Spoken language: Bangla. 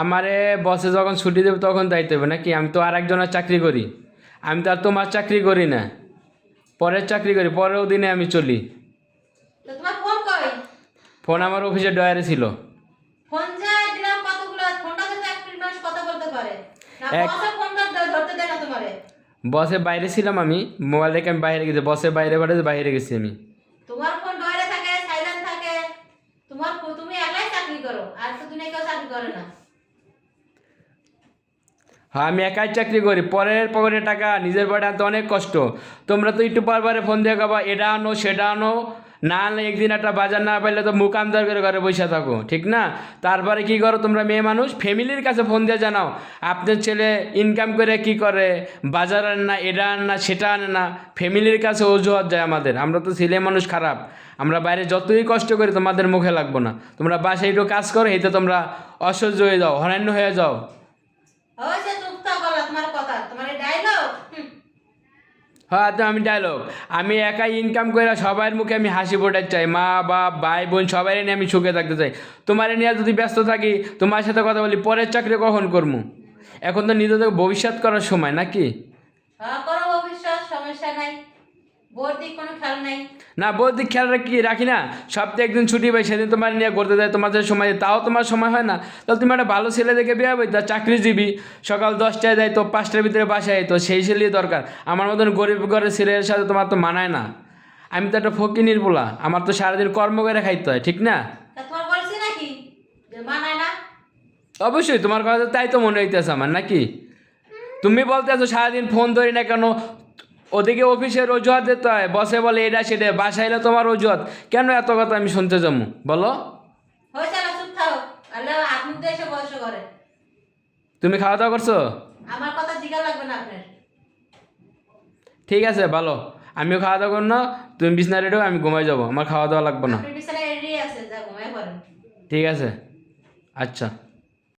আমারে বসে যখন ছুটি দেবে তখন দায়িত্ব হবে নাকি? আমি তো আর একজনের চাকরি করি, আমি তো আর তোমার চাকরি করি না, পরের চাকরি করি, পরের দিনে আমি চলি। তো তোমার ফোন কই? ফোন আমার অফিসে ডয়ারে ছিল। ফোন যে দিলাম কতগুলো, ফোনটা তো এক মিনিট মানুষ কথা বলতে পারে না, এক বসে ফোনটা ধরতে দেয় না তোমারে। বসে বাইরে ছিলাম আমি, মোবাইল রেখে আমি বাইরে গেছি, বসে বাইরে পাঠাতে বাইরে গেছি আমি। তোমার ফোন ডয়ারে থাকে, সাইলেন্ট থাকে। তুমি একলাই চাকরি করো, আর তো দুনিয়া কেউ চাকরি করে না। হ্যাঁ, আমি একাই চাকরি করি, পরের পকেটে টাকা নিজের বাড়ি আনতে অনেক কষ্ট। তোমরা তো একটু পরবারে ফোন দিয়ে খাবা, এটা আনো সেটা আনো, না আনলে একদিন একটা বাজার না পাইলে তো মুখ আমদার করে ঘরে বসে থাকো, ঠিক না? তারপরে কি করো তোমরা মেয়ে মানুষ? ফ্যামিলির কাছে ফোন দিয়ে জানাও আপনার ছেলে ইনকাম করে কি করে, বাজার আনে না, এটা আনে না সেটা আনে না। ফ্যামিলির কাছে অজুহাত যায় আমাদের, আমরা তো ছেলে মানুষ খারাপ, আমরা বাইরে যতই কষ্ট করি তোমাদের মুখে লাগবো না। তোমরা বাসায় একটু কাজ করো, এতে তোমরা অসহ্য হয়ে যাও, হরান্য হয়ে যাও। ওই সে চুপ তো করলা, তোমার কথা, তোমার ডায়লগ। হ্যাঁ, তো আমি ডায়লগ, আমি একাই ইনকাম করে সবার মুখে আমি হাসি ফোটাতে চাই, মা বাপ ভাই বোন সবাই নিয়ে আমি সুখে থাকতে চাই। তোমার নিয়ে যদি ব্যস্ত থাকি, তোমার সাথে কথা বলি, পরের চাকরি কখন করবো? এখন তো নিজেদের ভবিষ্যৎ করার সময় নাকি? হ্যাঁ করো ভবিষ্যৎ, সমস্যা নাই। বোর দিক কোনো খেয়াল নাই। না, বৌদিক খেয়াল রাখি না, সপ্তাহে একদিন ছুটি পাই, সেদিন তোমার নিয়ে ঘুরতে যায়, তোমাদের সময় তাও তোমার সময় হয় না। তাহলে তুমি একটা ভালো ছেলে দেখে বিয়ে হবে, তার চাকরিজীবী, সকাল 10টায় যায় তো 5টার ভিতরে বাসায়, তো সেই ছেলেই দরকার। আমার মতন গরিব ঘরের ছেলের সাথে তোমার তো মানায় না। আমি তো একটা ফকিনির পোলা, আমার তো সারাদিন কর্ম করে খাইতে হয়, ঠিক না? তা তোমার বলছি নাকি যে মানায় না? অবশ্যই তোমার কথা তাই তো মনে হইতেছে আমার, নাকি? তুমি বলতে আছো সারাদিন ফোন ধরি না কেন, ওদিকে অফিসের অজুহাত দিতে হয়, বসে বলে এটা সেটা, বাসায় এলে তোমার অজুহাত, কেন এত কথা আমি শুনতে যাবো বলো? হয়েছে না, চুপ থাকো। আল্লাহ আপনি তো এসে বয়স করে। তুমি খাওয়া দাওয়া করছো? আমার কথা জিজ্ঞাসা লাগবে না আপনার। ঠিক আছে, ভালো, আমিও খাওয়া দাওয়া করো না, তুমি বিছনা রেডো, আমি ঘুমাই যাবো, আমার খাওয়া দাওয়া লাগবে না। আপনার বিছানায় রেডি আছে, যা ঘুমায় পড়েন। ঠিক আছে, আচ্ছা।